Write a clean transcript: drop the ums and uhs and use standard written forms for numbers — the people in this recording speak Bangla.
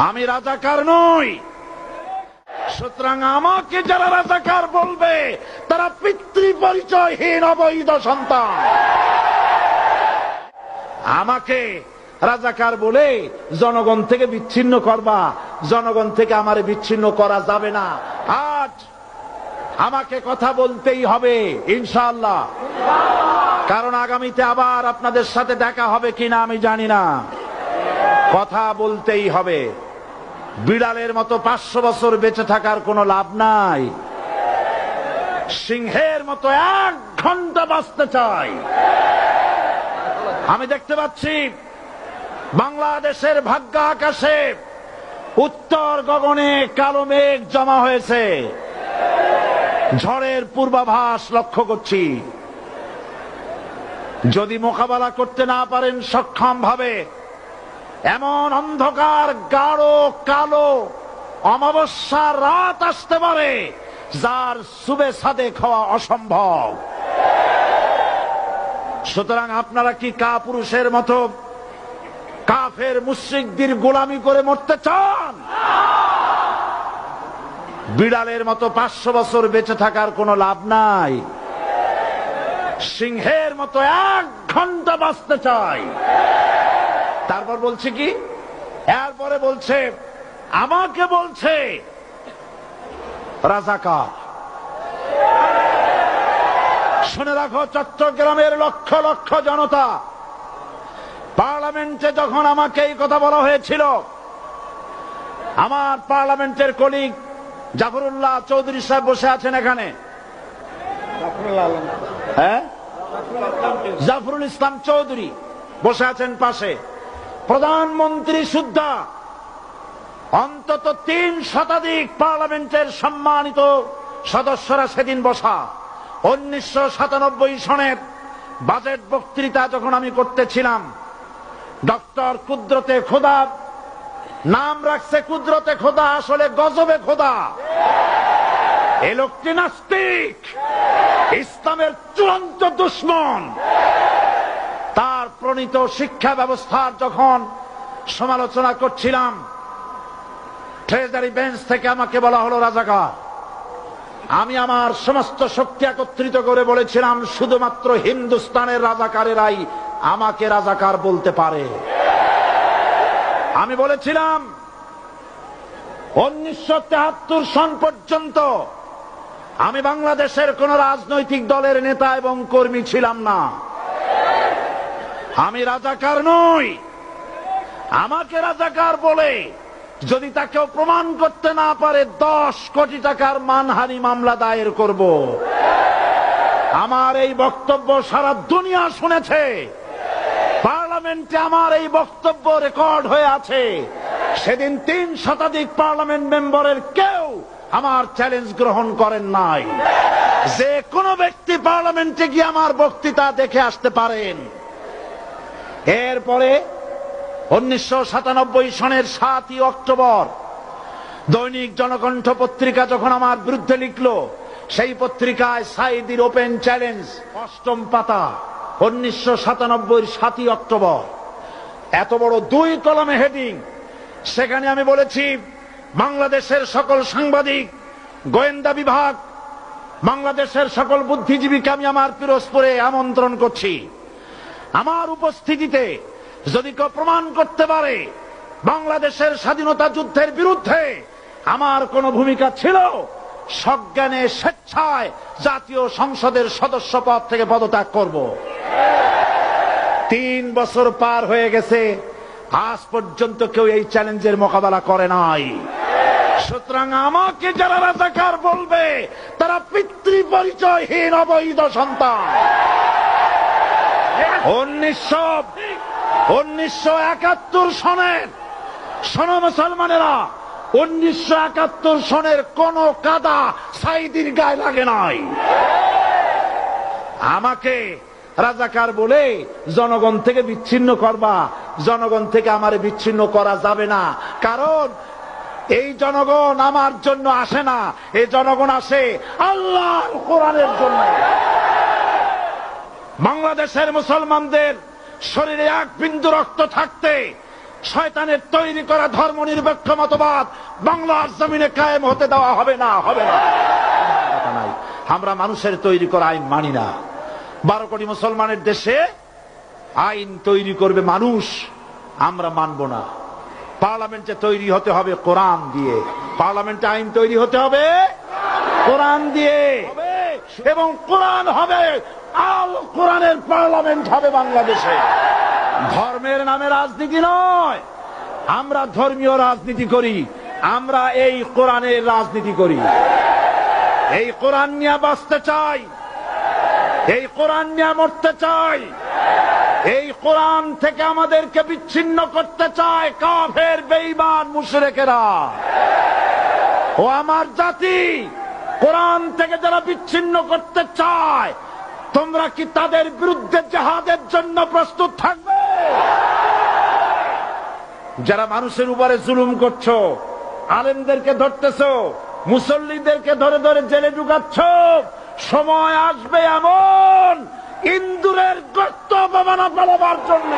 আমি রাজাকার নই। সুতরাং আমাকে যারা রাজাকার বলবে তারা পিতৃ পরিচয়হীন অবৈধ সন্তান। আমাকে রাজাকার বলে জনগণ থেকে বিচ্ছিন্ন করবা, জনগণ থেকে আমারে বিচ্ছিন্ন করা যাবে না। আজ আমাকে কথা বলতেই হবে ইনশাআল্লাহ, কারণ আগামীতে আবার আপনাদের সাথে দেখা হবে কিনা আমি জানি না। কথা বলতেই হবে। বিড়ালের মতো 500 বছর বেঁচে থাকার কোনো লাভ নাই। সিংহের মতো 1 ঘন্টা বাঁচতে চাই। আমি দেখতে পাচ্ছি বাংলাদেশের ভাগ্য আকাশে উত্তর গগনে কালো মেঘ জমা হয়েছে। ঝড়ের পূর্বাভাস লক্ষ্য করছি। যদি মোকাবেলা করতে না পারেন সক্ষম ভাবে, এমন অন্ধকার গাঢ় কালো অমাবস্যার রাত আসতে পারে যার সুবে সাদেক হওয়া অসম্ভব। সুতরাং আপনারা কি কাপুরুষের মতো কাফের মুশরিকদের গোলামি করে মরতে চান? বিড়ালের মতো 500 বছর বেঁচে থাকার কোনো লাভ নাই। সিংহের মতো 1 ঘন্টা বাঁচতে চাই। তারপর বলছে কি, এরপরে বলছে আমাকে বলছে রাজাকার। শুনে রাখো চট্টগ্রামের লক্ষ লক্ষ জনতা, পার্লামেন্টে যখন আমাকে এই কথা বলা হয়েছিল, আমার পার্লামেন্টের কলিগ জাফরুল্লাহ চৌধুরী সাহেব বসে আছেন এখানে, হ্যাঁ, জাফরুল ইসলাম চৌধুরী বসে আছেন পাশে, প্রধানমন্ত্রী সুদ্ধা, অন্তত 3 শতাধিক পার্লামেন্টের সম্মানিত সদস্যরা সেদিন বসা। 1997 সনের বাজেট বক্তৃতা যখন আমি করতেছিলাম, ডক্টর কুদরতে খোদা, নাম রাখছে কুদরতে খোদা, আসলে গজবে খোদা। এই লোকটি নাস্তিক, ইসলামের চূড়ান্ত দুশমন। তার প্রণীত শিক্ষা ব্যবস্থার যখন সমালোচনা করছিলাম, ট্রেজারি বেঞ্চ থেকে আমাকে বলা হলো রাজাকার। আমি আমার সমস্ত শক্তি একত্রিত করে বলেছিলাম শুধুমাত্র হিন্দুস্তানের রাজাকারেরাই আমাকে রাজাকার বলতে পারে। আমি বলেছিলাম 1973 সন পর্যন্ত আমি বাংলাদেশের কোন রাজনৈতিক দলের নেতা এবং কর্মী ছিলাম না। আমি রাজাকার নই। আমাকে রাজাকার বলে যদি তাকে প্রমাণ করতে না পারে 10 কোটি টাকার মানহানি মামলা দায়ের করব। আমার এই বক্তব্য সারা দুনিয়া শুনেছে। পার্লামেন্টে আমার এই বক্তব্য রেকর্ড হয়ে আছে। সেদিন 3 শতাধিক পার্লামেন্ট মেম্বারের কেউ আমার চ্যালেঞ্জ গ্রহণ করেন নাই। যে কোনো ব্যক্তি পার্লামেন্টে গিয়ে আমার বক্তৃতা দেখে আসতে পারেন। এরপরে 1997 সনের 7 অক্টোবর দৈনিক জনকণ্ঠ পত্রিকা যখন আমার বিরুদ্ধে লিখল, সেই পত্রিকায় সাইদির ওপেন চ্যালেঞ্জ 8ম পাতা, 1997 7 অক্টোবর, এত বড় 2 কলমে হেডিং। সেখানে আমি বলেছি বাংলাদেশের সকল সাংবাদিক, গোয়েন্দা বিভাগ, বাংলাদেশের সকল বুদ্ধিজীবীকে আমি আমার পিরোজপুরে আমন্ত্রণ করছি। আমার উপস্থিতিতে যদি কেউ প্রমাণ করতে পারে বাংলাদেশের স্বাধীনতা যুদ্ধের বিরুদ্ধে আমার কোন ভূমিকা ছিল, সজ্ঞানে স্বেচ্ছায় জাতীয় সংসদের সদস্য পদ থেকে পদত্যাগ করব। 3 বছর পার হয়ে গেছে, আজ পর্যন্ত কেউ এই চ্যালেঞ্জের মোকাবেলা করে নাই। সুতরাং আমাকে যারা রাজাকার বলবে তারা পিতৃ পরিচয়হীন অবৈধ সন্তান। 1971 সনের, শোনো মুসলমানেরা, 1971 সনের কোন কাদা সাইদির গায়ে লাগে নাই। আমাকে রাজাকার বলে জনগণ থেকে বিচ্ছিন্ন করবা, জনগণ থেকে আমারে বিচ্ছিন্ন করা যাবে না। কারণ এই জনগণ আমার জন্য আসে না, এই জনগণ আসে আল্লাহর কোরআনের জন্য। বাংলাদেশের মুসলমানদের শরীরে 1 বিন্দু রক্ত থাকতে শয়তানের তৈরি করা ধর্মনিরপেক্ষ মতবাদ বাংলার জমিনে কায়েম হতে দেওয়া হবে না, হবে না। কথা নাই, আমরা মানুষের তৈরি করা আইন মানি না। 12 কোটি মুসলমানের দেশে আইন তৈরি করবে মানুষ, আমরা মানব না। পার্লামেন্টে তৈরি হতে হবে কোরআন দিয়ে, পার্লামেন্টে আইন তৈরি হতে হবে কোরআন দিয়ে, এবং কোরআন হবে, আল কোরআনের পার্লামেন্ট হবে বাংলাদেশে। ধর্মের নামে রাজনীতি নয়, আমরা ধর্মীয় রাজনীতি করি, আমরা এই কোরআনের রাজনীতি করি। এই কোরআন নিয়ে বাঁচতে চাই, এই কোরআন নিয়ে মরতে চাই, এই কোরআন থেকে আমাদেরকে বিচ্ছিন্ন করতে চায় কাফের বেঈমান মুশরিকেরা। ও আমার জাতি, কোরআন থেকে যারা বিচ্ছিন্ন করতে চায়, তোমরা কি তাদের বিরুদ্ধে জিহাদের জন্য প্রস্তুত থাকবে? যারা মানুষের উপরে জুলুম করছো, আলেমদেরকে ধরতেছো, মুসল্লিদেরকে ধরে ধরে জেলে ঢুকাচ্ছ, সময় আসবে এমন ইন্দুরের গর্ত অপমানা পালাবার জন্য।